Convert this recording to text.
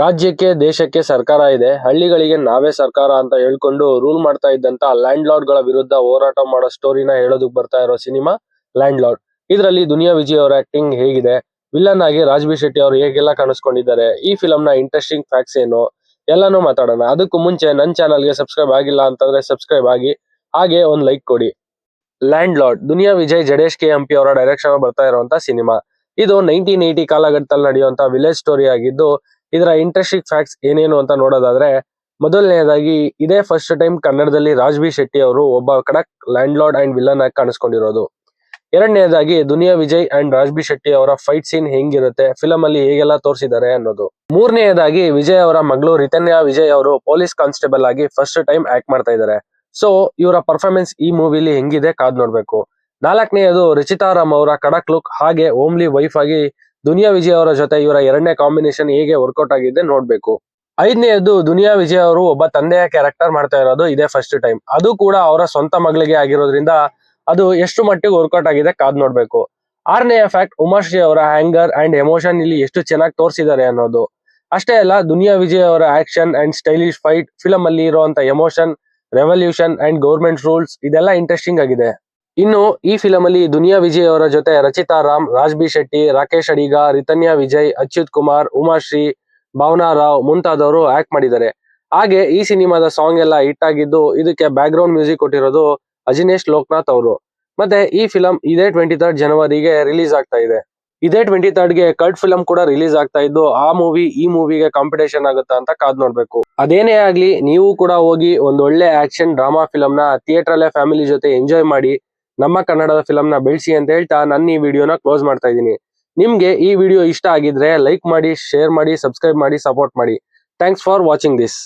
ರಾಜ್ಯಕ್ಕೆ ದೇಶಕ್ಕೆ ಸರ್ಕಾರ ಇದೆ, ಹಳ್ಳಿಗಳಿಗೆ ನಾವೇ ಸರ್ಕಾರ ಅಂತ ಹೇಳ್ಕೊಂಡು ರೂಲ್ ಮಾಡ್ತಾ ಇದ್ದಂತ ಲ್ಯಾಂಡ್ ಲಾರ್ಡ್ ಗಳ ವಿರುದ್ಧ ಹೋರಾಟ ಮಾಡೋ ಸ್ಟೋರಿನ ಹೇಳೋದಕ್ ಬರ್ತಾ ಇರೋ ಸಿನಿಮಾ ಲ್ಯಾಂಡ್ ಲಾರ್ಡ್. ಇದರಲ್ಲಿ ದುನಿಯಾ ವಿಜಯ್ ಅವರ ಆಕ್ಟಿಂಗ್ ಹೇಗಿದೆ, ವಿಲನ್ ಆಗಿ ರಾಜ್ಬಿ ಶೆಟ್ಟಿ ಅವರು ಹೇಗೆಲ್ಲ ಕಾಣಿಸ್ಕೊಂಡಿದ್ದಾರೆ, ಈ ಫಿಲಂ ನ ಇಂಟ್ರೆಸ್ಟಿಂಗ್ ಫ್ಯಾಕ್ಟ್ಸ್ ಏನು ಎಲ್ಲಾನು ಮಾತಾಡೋಣ. ಅದಕ್ಕೂ ಮುಂಚೆ ನನ್ನ ಚಾನಲ್ಗೆ ಸಬ್ಸ್ಕ್ರೈಬ್ ಆಗಿಲ್ಲ ಅಂತಂದ್ರೆ ಸಬ್ಸ್ಕ್ರೈಬ್ ಆಗಿ, ಹಾಗೆ ಒಂದ್ ಲೈಕ್ ಕೊಡಿ. Land lord Duniya Vijay Jadesh KMP ಅವರ ಡೈರೆಕ್ಷನ್ ಬರ್ತಾ ಇರುವಂತ ಸಿನಿಮಾ. ಇದು 1980 ಕಾಲಘಟ್ಟದಲ್ಲಿ ನಡೆಯುವಂತ ವಿಲೇಜ್ ಸ್ಟೋರಿ ಆಗಿದ್ದು, ಇದರ ಇಂಟ್ರೆಸ್ಟಿಂಗ್ ಫ್ಯಾಕ್ಟ್ಸ್ ಏನೇನು ಅಂತ ನೋಡೋದಾದ್ರೆ, ಮೊದಲನೇದಾಗಿ ಇದೇ ಫಸ್ಟ್ ಟೈಮ್ ಕನ್ನಡದಲ್ಲಿ ರಾಜ್ಬಿ ಶೆಟ್ಟಿ ಅವರು ಒಬ್ಬ ಕಡಕ್ ಲ್ಯಾಂಡ್ ಲಾರ್ಡ್ ಅಂಡ್ ವಿಲನ್ ಆಗಿ ಕಾಣಿಸ್ಕೊಂಡಿರೋದು. ಎರಡನೇದಾಗಿ ದುನಿಯಾ ವಿಜಯ್ ಅಂಡ್ ರಾಜ್ಬಿ ಶೆಟ್ಟಿ ಅವರ ಫೈಟ್ ಸೀನ್ ಹೆಂಗಿರುತ್ತೆ, ಫಿಲಂ ಅಲ್ಲಿ ಹೇಗೆಲ್ಲ ತೋರಿಸಿದ್ದಾರೆ ಅನ್ನೋದು. ಮೂರನೆಯದಾಗಿ ವಿಜಯ್ ಅವರ ಮಗಳು ರಿತನ್ಯಾ ವಿಜಯ್ ಅವರು ಪೊಲೀಸ್ ಕಾನ್ಸ್ಟೇಬಲ್ ಆಗಿ ಫಸ್ಟ್ ಟೈಮ್ ಆಕ್ಟ್ ಮಾಡ್ತಾ ಇದ್ದಾರೆ. ಸೊ ಇವರ ಪರ್ಫಾರ್ಮೆನ್ಸ್ ಈ ಮೂವಿಲಿ ಹೆಂಗಿದೆ ಕಾದ್ ನೋಡ್ಬೇಕು. ನಾಲ್ಕನೆಯದು ರಿಚಿತಾ ರಾಮ್ ಅವರ ಕಡಕ್ ಲುಕ್, ಹಾಗೆ ಓಮ್ಲಿ ವೈಫ್ ಆಗಿ ದುನಿಯಾ ವಿಜಯ್ ಅವರ ಜೊತೆ ಇವರ ಎರಡನೇ ಕಾಂಬಿನೇಷನ್ ಹೇಗೆ ವರ್ಕೌಟ್ ಆಗಿದೆ ನೋಡ್ಬೇಕು. ಐದನೆಯದು ದುನಿಯಾ ವಿಜಯ್ ಅವರು ಒಬ್ಬ ತಂದೆಯ ಕ್ಯಾರೆಕ್ಟರ್ ಮಾಡ್ತಾ ಇರೋದು ಇದೇ ಫಸ್ಟ್ ಟೈಮ್, ಅದು ಕೂಡ ಅವರ ಸ್ವಂತ ಮಗಳಿಗೆ ಆಗಿರೋದ್ರಿಂದ ಅದು ಎಷ್ಟು ಮಟ್ಟಿಗೆ ವರ್ಕೌಟ್ ಆಗಿದೆ ಕಾದ್ ನೋಡ್ಬೇಕು. ಆರನೆಯ ಫ್ಯಾಕ್ಟ್, ಉಮಾಶ್ರೀ ಅವರ ಹ್ಯಾಂಗರ್ ಅಂಡ್ ಎಮೋಷನ್ ಇಲ್ಲಿ ಎಷ್ಟು ಚೆನ್ನಾಗಿ ತೋರಿಸಿದ್ದಾರೆ ಅನ್ನೋದು. ಅಷ್ಟೇ ಅಲ್ಲ, ದುನಿಯಾ ವಿಜಯ್ ಅವರ action and stylish fight, film ಅಲ್ಲಿ ಇರುವಂತ emotion, revolution and government rules ಇದೆಲ್ಲ ಇಂಟ್ರೆಸ್ಟಿಂಗ್ ಆಗಿದೆ. ಇನ್ನು ಈ ಫಿಲಂ ಅಲ್ಲಿ ದುನಿಯಾ ವಿಜಯ್ ಅವರ ಜೊತೆ ರಚಿತಾ ರಾಮ್, ರಾಜ್ಬಿ ಶೆಟ್ಟಿ, ರಾಕೇಶ್ ಅಡಿಗ, ರಿತನ್ಯಾ ವಿಜಯ್, ಅಚ್ಯುತ್ ಕುಮಾರ್, ಉಮಾಶ್ರೀ, ಭಾವನಾ ರಾವ್ ಮುಂತಾದವರು ಆಕ್ಟ್ ಮಾಡಿದ್ದಾರೆ. ಹಾಗೆ ಈ ಸಿನಿಮಾದ ಸಾಂಗ್ ಎಲ್ಲ ಹಿಟ್ ಆಗಿದ್ದು, ಇದಕ್ಕೆ ಬ್ಯಾಕ್ ಗ್ರೌಂಡ್ ಮ್ಯೂಸಿಕ್ ಕೊಟ್ಟಿರೋದು ಅಜಿನೇಶ್ ಲೋಕನಾಥ್ ಅವರು. ಮತ್ತೆ ಈ ಫಿಲಂ ಇದೇ 23 ಜನವರಿಗೆ ರಿಲೀಸ್ ಆಗ್ತಾ ಇದೆ. ಇದೇ 23ಗೆ ಕಲ್ಟ್ ಫಿಲಂ ಕೂಡ ರಿಲೀಸ್ ಆಗ್ತಾ ಇದ್ದು, ಆ ಮೂವಿ ಈ ಮೂವಿಗೆ ಕಾಂಪಿಟೇಷನ್ ಆಗುತ್ತಾ ಅಂತ ಕಾದ್ ನೋಡ್ಬೇಕು. ಅದೇನೇ ಆಗ್ಲಿ, ನೀವು ಕೂಡ ಹೋಗಿ ಒಂದ್ ಒಳ್ಳೆ ಆಕ್ಷನ್ ಡ್ರಾಮಾ ಫಿಲಂ ನ ಥಿಯೇಟರ್ ಅಲ್ಲೇ ಫ್ಯಾಮಿಲಿ ಜೊತೆ ಎಂಜಾಯ್ ಮಾಡಿ, ನಮ್ಮ ಕನ್ನಡದ ಫಿಲಂ ನ ಬೆಳೆಸಿ ಅಂತ ಹೇಳ್ತಾ ನನ್ನ ಈ ವಿಡಿಯೋನ ಕ್ಲೋಸ್ ಮಾಡ್ತಾ ಇದ್ದೀನಿ. ನಿಮ್ಗೆ ಈ ವಿಡಿಯೋ ಇಷ್ಟ ಆಗಿದ್ರೆ ಲೈಕ್ ಮಾಡಿ, ಶೇರ್ ಮಾಡಿ, ಸಬ್ಸ್ಕ್ರೈಬ್ ಮಾಡಿ, ಸಪೋರ್ಟ್ ಮಾಡಿ. Thanks for watching this.